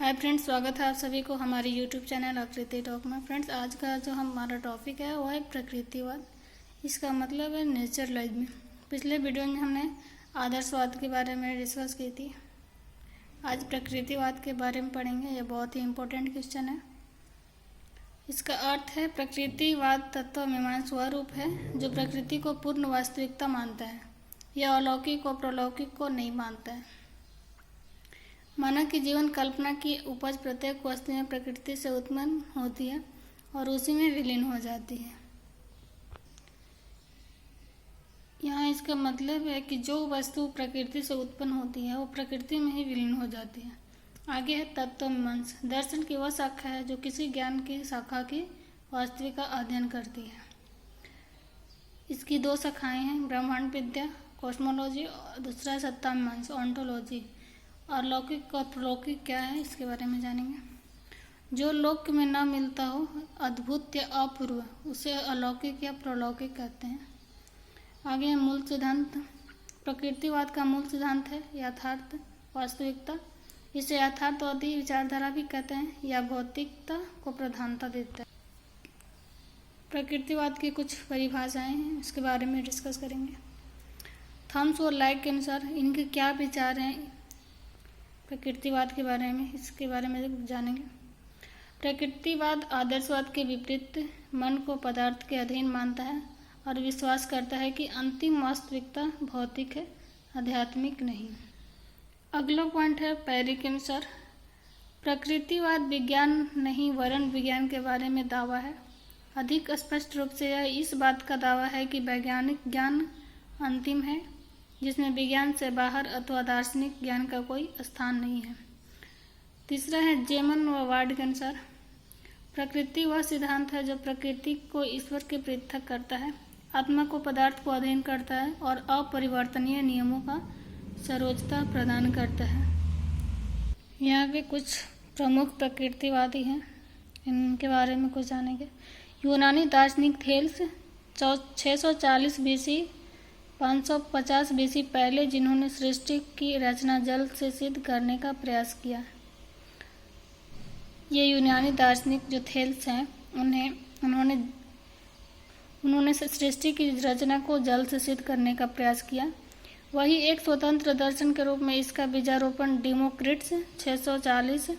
Hi friends, स्वागत है आप सभी को हमारे यूट्यूब चैनल आकृति टॉक में। फ्रेंड्स, आज का जो हमारा टॉपिक है वो है प्रकृतिवाद। इसका मतलब है नेचरलिज्म। पिछले वीडियो में हमने आदर्शवाद के बारे में डिस्कस की थी। आज प्रकृतिवाद के बारे में पढ़ेंगे। यह बहुत ही इम्पोर्टेंट क्वेश्चन है। इसका अर्थ है प्रकृतिवाद तत्व मीमांसा वह रूप है जो प्रकृति को पूर्ण वास्तविकता मानता है। यह अलौकिक और प्रलौकिक को नहीं मानता है। माना कि जीवन कल्पना की उपज प्रत्येक वस्तु में प्रकृति से उत्पन्न होती है और उसी में विलीन हो जाती है। यहाँ इसका मतलब है कि जो वस्तु प्रकृति से उत्पन्न होती है वो प्रकृति में ही विलीन हो जाती है। आगे है तत्व मीमांसा। दर्शन की वह शाखा है जो किसी ज्ञान की शाखा की वास्तविक का अध्ययन करती है। इसकी दो शाखाएं हैं, ब्रह्मांड विद्या कॉस्मोलॉजी और दूसरा सत्ता मीमांसा ऑन्टोलॉजी। और लौकिक और प्रलौकिक क्या है इसके बारे में जानेंगे। जो लोक में न मिलता हो, अद्भुत या अपूर्व, उसे अलौकिक या प्रलौकिक कहते हैं। आगे है मूल सिद्धांत। प्रकृतिवाद का मूल सिद्धांत है यथार्थ वास्तविकता। इसे यथार्थवादी विचारधारा भी कहते हैं या भौतिकता को प्रधानता देता है। प्रकृतिवाद की कुछ परिभाषाएं हैं, इसके बारे में डिस्कस करेंगे। थॉमस और लाइक के अनुसार इनके क्या विचार हैं प्रकृतिवाद के बारे में, इसके बारे में जानेंगे। प्रकृतिवाद आदर्शवाद के विपरीत मन को पदार्थ के अधीन मानता है और विश्वास करता है कि अंतिम वास्तविकता भौतिक है, आध्यात्मिक नहीं। अगला पॉइंट है पैरी के अनुसार प्रकृतिवाद विज्ञान नहीं वरन विज्ञान के बारे में दावा है। अधिक स्पष्ट रूप से यह इस बात का दावा है कि वैज्ञानिक ज्ञान अंतिम है, जिसमें विज्ञान से बाहर अथवा दार्शनिक ज्ञान का कोई स्थान नहीं है। तीसरा है जेमन व वार्ड के अनुसार प्रकृति वह सिद्धांत है जो प्रकृति को ईश्वर के पृथक करता है, आत्मा को पदार्थ को अधीन करता है और अपरिवर्तनीय नियमों का सर्वोच्चता प्रदान करता है। यहाँ के कुछ प्रमुख प्रकृतिवादी हैं, इनके बारे में कुछ जानेंगे। यूनानी दार्शनिक थेल्स 640 बीसी 550 बीसी पहले, जिन्होंने सृष्टि की रचना जल से सिद्ध करने का प्रयास किया। ये यूनानी दार्शनिक जो थेल्स हैं उन्होंने सृष्टि की रचना को जल से सिद्ध करने का प्रयास किया। वही एक स्वतंत्र दर्शन के रूप में इसका बीजारोपण डेमोक्रिट्स 640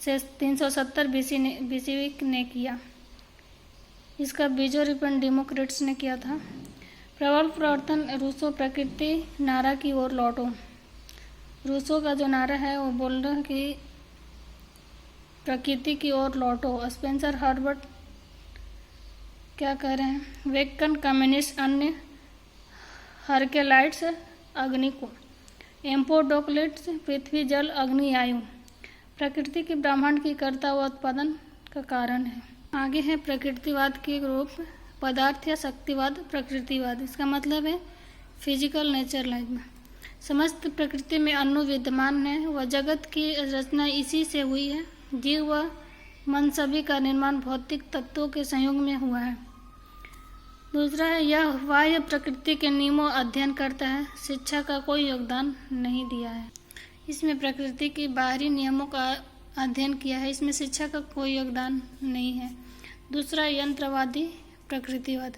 से 370 बीसी ने किया। इसका बीजारोपण डेमोक्रिट्स ने किया था। प्रबल प्रवर्तन रूसो प्रकृति नारा की ओर लौटो। रूसो का जो नारा है वो बोल रहा है कि प्रकृति की ओर लौटो। स्पेंसर हर्बर्ट क्या कह रहे हैं, वेक्कन कम्युनिस्ट अन्य हर्केलाइट्स अग्नि को, एम्पोडोक्लिट्स पृथ्वी जल अग्नि आयु। प्रकृति के ब्रह्मांड की कर्ता व उत्पादन का कारण है। आगे है प्रकृतिवाद के रूप पदार्थ या शक्तिवाद प्रकृतिवाद। इसका मतलब है फिजिकल नेचरलिज्म। समस्त प्रकृति में अणु विद्यमान है व जगत की रचना इसी से हुई है। जीव व मन सभी का निर्माण भौतिक तत्वों के संयोग में हुआ है। दूसरा है यह बाह्य प्रकृति के नियमों अध्ययन करता है, शिक्षा का कोई योगदान नहीं दिया है। इसमें प्रकृति के बाहरी नियमों का अध्ययन किया है, इसमें शिक्षा का कोई योगदान नहीं है। दूसरा यंत्रवादी प्रकृतिवाद।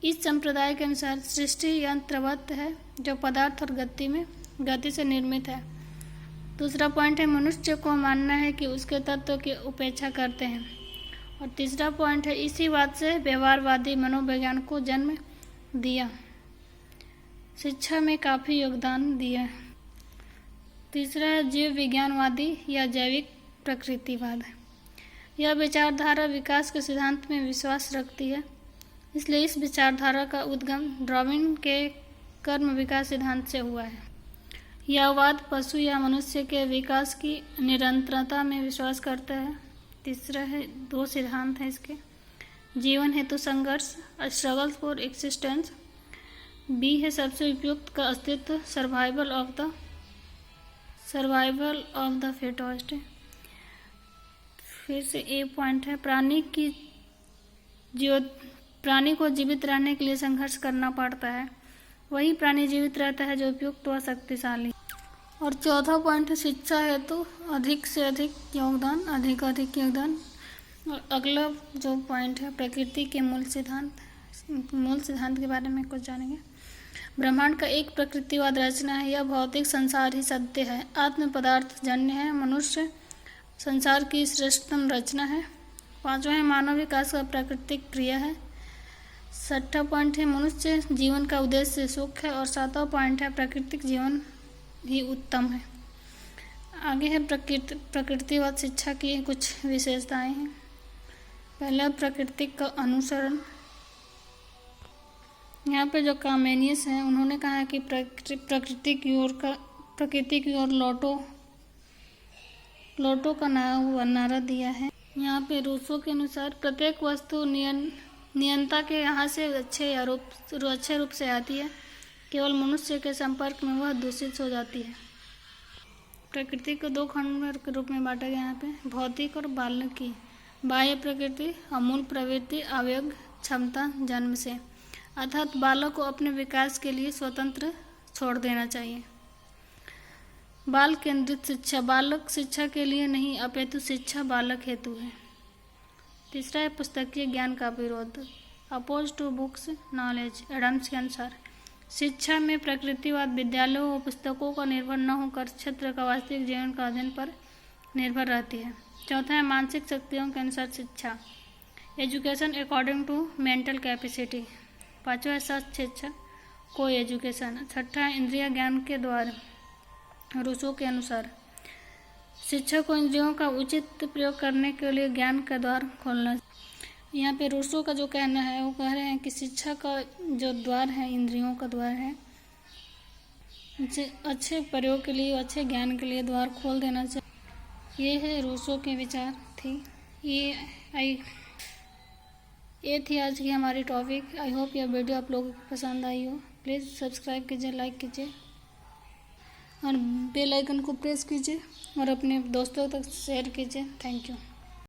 इस संप्रदाय के अनुसार सृष्टि यंत्रवत है जो पदार्थ और गति से निर्मित है। दूसरा पॉइंट है मनुष्य को मानना है कि उसके तत्व की उपेक्षा करते हैं। और तीसरा पॉइंट है इसी बात से व्यवहारवादी मनोविज्ञान को जन्म दिया, शिक्षा में काफ़ी योगदान दिया। तीसरा है जीव विज्ञानवादी या जैविक प्रकृतिवाद। यह विचारधारा विकास के सिद्धांत में विश्वास रखती है, इसलिए इस विचारधारा का उद्गम डार्विन के कर्म विकास सिद्धांत से हुआ है। यह वाद पशु या मनुष्य के विकास की निरंतरता में विश्वास करता है। तीसरा है दो सिद्धांत हैं इसके, जीवन हेतु संघर्ष स्ट्रगल फॉर एक्सिस्टेंस। बी है सबसे उपयुक्त का अस्तित्व सर्वाइवल ऑफ द फिटेस्ट। फिर से ए पॉइंट है प्राणी को जीवित रहने के लिए संघर्ष करना पड़ता है। वही प्राणी जीवित रहता है जो उपयुक्त व शक्तिशाली। और चौथा पॉइंट है शिक्षा हेतु अधिक से अधिक योगदान, अधिक योगदान। और अगला जो पॉइंट है प्रकृति के मूल सिद्धांत के बारे में कुछ जानेंगे। ब्रह्मांड का एक प्रकृतिवाद रचना है। यह भौतिक संसार ही सत्य है, आत्म पदार्थ जन्य है, मनुष्य संसार की श्रेष्ठतम रचना है। पांचवा है मानव विकास का प्राकृतिक क्रिया है। छठा पॉइंट है मनुष्य जीवन का उद्देश्य सुख है। और सातवां पॉइंट है प्राकृतिक जीवन ही उत्तम है। आगे है प्रकृतिवाद शिक्षा की कुछ विशेषताएं हैं। पहला प्राकृतिक का अनुसरण। यहाँ पे जो कामेनियस हैं उन्होंने कहा है कि प्रकृति की ओर लौटो का नारा दिया है। यहाँ पे रूसो के अनुसार प्रत्येक वस्तु नियंता के यहाँ से अच्छे रूप से आती है, केवल मनुष्य के संपर्क में वह दूषित हो जाती है। प्रकृति को दो खंड के रूप में बांटा गया यहाँ पे, भौतिक और बालकी। बाह्य प्रकृति अमूल प्रवृत्ति आवेग क्षमता जन्म से, अर्थात बालक को अपने विकास के लिए स्वतंत्र छोड़ देना चाहिए। बाल केंद्रित शिक्षा, बालक शिक्षा के लिए नहीं अपितु शिक्षा बालक हेतु है। तीसरा है पुस्तकीय ज्ञान का विरोध, oppose to books knowledge. Adams के अनुसार शिक्षा में प्रकृतिवाद विद्यालयों और पुस्तकों का निर्भर न होकर क्षेत्र का वास्तविक जीवन का अध्ययन पर निर्भर रहती है। चौथा है मानसिक शक्तियों के अनुसार शिक्षा, education according to mental capacity. पांचवा है सच शिक्षा, को एजुकेशन। छठा है इंद्रिय ज्ञान के द्वार, रूसो के अनुसार शिक्षा को इंद्रियों का उचित प्रयोग करने के लिए ज्ञान का द्वार खोलना। यहाँ पे रूसो का जो कहना है वो कह रहे हैं कि शिक्षा का जो द्वार है इंद्रियों का द्वार है, अच्छे प्रयोग के लिए अच्छे ज्ञान के लिए द्वार खोल देना चाहिए। ये है रूसो के विचार थे। ये थी आज की हमारी टॉपिक। आई होप यह वीडियो आप लोगों को पसंद आई हो। प्लीज़ सब्सक्राइब कीजिए, लाइक कीजिए और बेल आइकन को प्रेस कीजिए और अपने दोस्तों तक शेयर कीजिए। Thank you.